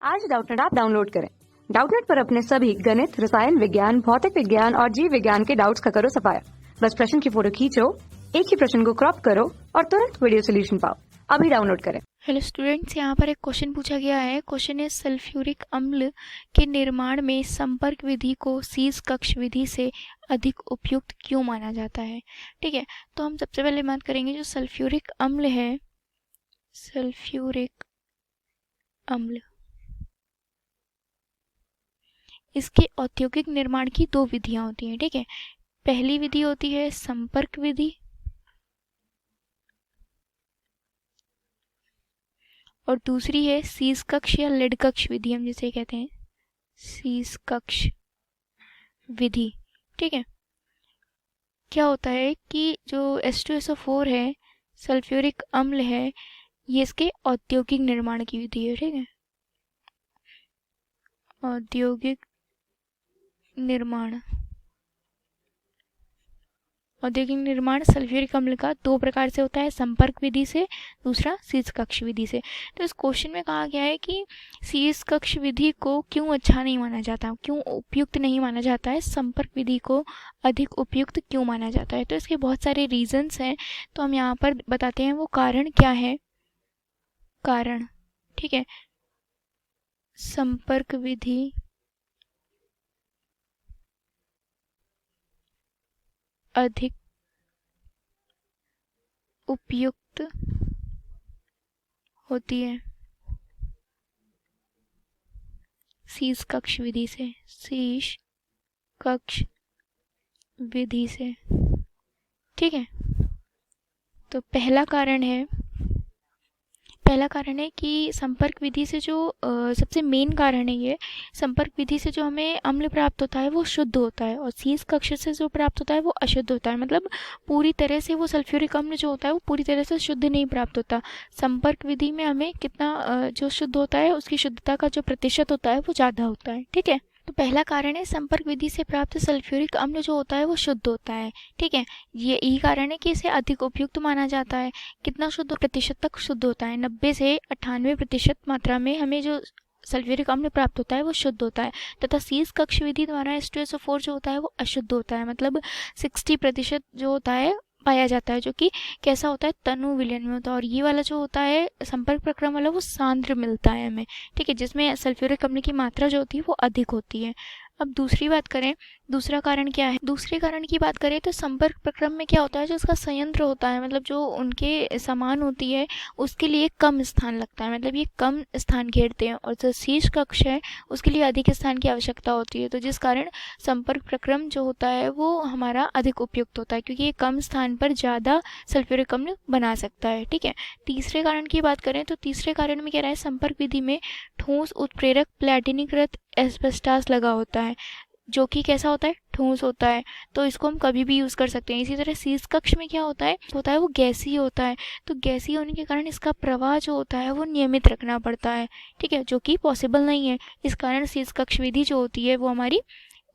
आज Doubtnut app download करें। Doubtnut पर अपने सभी गणित, रसायन विज्ञान, भौतिक विज्ञान और जीव विज्ञान के डाउट्स का करो सफाया। बस प्रश्न की फोटो खींचो, एक ही प्रश्न को क्रॉप करो और तुरंत वीडियो सोल्यूशन पाओ। अभी डाउनलोड करें। हेलो स्टूडेंट्स, यहाँ पर एक क्वेश्चन पूछा गया है। क्वेश्चन है सल्फ्यूरिक अम्ल के निर्माण में संपर्क विधि को शीर्ष कक्ष विधि से अधिक उपयुक्त क्यों माना जाता है। ठीक है, तो हम सबसे पहले बात करेंगे जो सल्फ्यूरिक अम्ल है। सल्फ्यूरिक अम्ल, इसके औद्योगिक निर्माण की दो विधियां होती हैं। ठीक है, पहली विधि होती है संपर्क विधि और दूसरी है शीर्ष कक्ष या लेड कक्ष विधि, हम जिसे कहते हैं शीर्ष कक्ष विधि। ठीक है, क्या होता है कि जो H2SO4 है, सल्फ्यूरिक अम्ल है, ये इसके औद्योगिक निर्माण की विधि है। ठीक है, औद्योगिक निर्माण सल्फ्यूरिक अम्ल का दो प्रकार से होता है, संपर्क विधि से, दूसरा शीर्ष कक्ष विधि से। तो इस क्वेश्चन में कहा गया है कि शीर्ष कक्ष विधि को क्यों अच्छा नहीं माना जाता, क्यों उपयुक्त नहीं माना जाता है, संपर्क विधि को अधिक उपयुक्त क्यों माना जाता है। तो इसके बहुत सारे रीजंस हैं, तो हम यहाँ पर बताते हैं वो कारण क्या है। कारण, ठीक है, संपर्क विधि अधिक उपयुक्त होती है शीर्ष कक्ष विधि से, शीर्ष कक्ष विधि से। ठीक है, तो पहला कारण है कि संपर्क विधि से जो सबसे मेन कारण है, ये संपर्क विधि से जो हमें अम्ल प्राप्त होता है वो शुद्ध होता है और शीर्ष कक्ष से जो प्राप्त होता है वो अशुद्ध होता है। मतलब पूरी तरह से वो सल्फ्यूरिक अम्ल जो होता है वो पूरी तरह से शुद्ध नहीं प्राप्त होता। संपर्क विधि में हमें कितना जो शुद्ध होता है उसकी शुद्धता का जो प्रतिशत होता है वो ज़्यादा होता है। ठीक है, तो पहला कारण है संपर्क विधि से प्राप्त सल्फ्यूरिक अम्ल जो होता है वो शुद्ध होता है। ठीक है, ये यही कारण है कि इसे अधिक उपयुक्त माना जाता है। कितना शुद्ध प्रतिशत तक शुद्ध होता है, 90 से 98% मात्रा में हमें जो सल्फ्यूरिक अम्ल प्राप्त होता है वो शुद्ध होता है। तथा शीर्ष कक्ष विधि द्वारा H2SO4 जो होता है वो अशुद्ध होता है। मतलब 60% जो होता है पाया जाता है, जो कि कैसा होता है, तनु विलयन में होता है। और ये वाला जो होता है संपर्क प्रक्रम वाला वो सांद्र मिलता है हमें। ठीक है, जिसमें सल्फ्यूरिक अम्ल की मात्रा जो होती है वो अधिक होती है। अब दूसरी बात करें, दूसरा कारण क्या है। दूसरे कारण की बात करें तो संपर्क प्रक्रम में क्या होता है, जो इसका संयंत्र होता है, मतलब जो उनके समान होती है उसके लिए कम स्थान लगता है। मतलब ये कम स्थान घेरते हैं और जो शीर्ष कक्ष है उसके लिए अधिक स्थान की आवश्यकता होती है। तो जिस कारण संपर्क प्रक्रम जो होता है वो हमारा अधिक उपयुक्त होता है, क्योंकि ये कम स्थान पर ज़्यादा सल्फ्यूरिक अम्ल बना सकता है। ठीक है, तीसरे कारण की बात करें तो तीसरे कारण में कह रहा है संपर्क विधि में ठोस उत्प्रेरक प्लैटिनीकृत एस्बेस्टास लगा होता है, जो कि कैसा होता है, ठोस होता है। तो इसको हम कभी भी यूज़ कर सकते हैं। इसी तरह शीर्ष कक्ष में क्या होता है वो गैसीय होता है। तो गैसीय होने के कारण इसका प्रवाह जो होता है वो नियमित रखना पड़ता है। ठीक है, जो कि पॉसिबल नहीं है। इस कारण शीर्ष कक्ष विधि जो होती है वो हमारी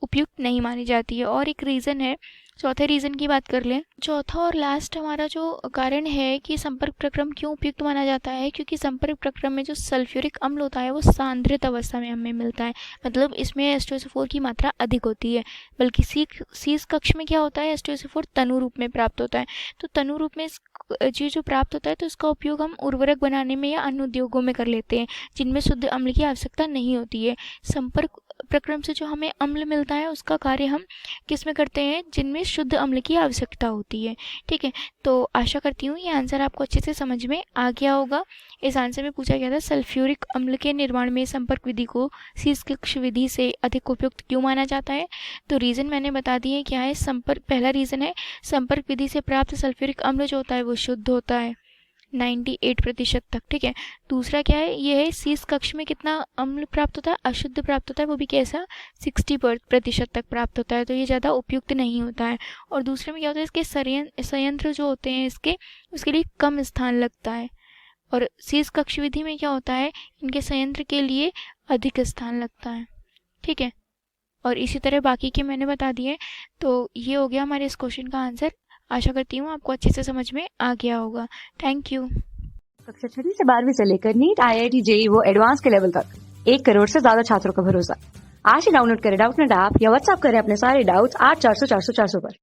उपयुक्त नहीं मानी जाती है। और एक रीज़न है, चौथे रीज़न की बात कर लें। चौथा और लास्ट हमारा जो कारण है कि संपर्क प्रक्रम क्यों उपयुक्त माना जाता है, क्योंकि संपर्क प्रक्रम में जो सल्फ्यूरिक अम्ल होता है वो सांद्रित अवस्था में हमें मिलता है। मतलब इसमें H2SO4 की मात्रा अधिक होती है। बल्कि शीर्ष कक्ष में क्या होता है, H2SO4 तनु रूप में प्राप्त होता है। तो तनु रूप में जो प्राप्त होता है तो इसका उपयोग हम उर्वरक बनाने में या अन्य उद्योगों में कर लेते हैं, जिनमें शुद्ध अम्ल की आवश्यकता नहीं होती है। संपर्क प्रक्रम से जो हमें अम्ल मिलता है उसका कार्य हम किस में करते हैं, जिनमें शुद्ध अम्ल की आवश्यकता होती है। ठीक है, तो आशा करती हूँ ये आंसर आपको अच्छे से समझ में आ गया होगा। इस आंसर में पूछा गया था सल्फ्यूरिक अम्ल के निर्माण में संपर्क विधि को शीर्ष कक्ष विधि से अधिक उपयुक्त क्यों माना जाता है। तो रीज़न मैंने बता दिए क्या है। पहला रीज़न है संपर्क विधि से प्राप्त सल्फ्यूरिक अम्ल जो होता है वो शुद्ध होता है 98% तक। ठीक है, दूसरा क्या है, ये है शीर्ष कक्ष में कितना अम्ल प्राप्त होता है, अशुद्ध प्राप्त होता है, वो भी कैसा, 60% तक प्राप्त होता है। तो ये ज़्यादा उपयुक्त नहीं होता है। और दूसरे में क्या होता है, इसके संयंत्र जो होते हैं उसके लिए कम स्थान लगता है। और शीर्ष कक्ष विधि में क्या होता है, इनके संयंत्र के लिए अधिक स्थान लगता है। ठीक है, और इसी तरह बाकी के मैंने बता दिए। तो ये हो गया हमारे इस क्वेश्चन का आंसर। आशा करती हूँ आपको अच्छे से समझ में आ गया होगा। Thank you. कक्षा 6 से 12वीं से लेकर नीट, IIT, JEE वो एडवांस के लेवल तक 1 करोड़ से ज्यादा छात्रों का भरोसा। आज ही डाउनलोड करें डाउटनेट ऐप या व्हाट्सएप करें अपने सारे डाउट्स 8400 400 400 पर।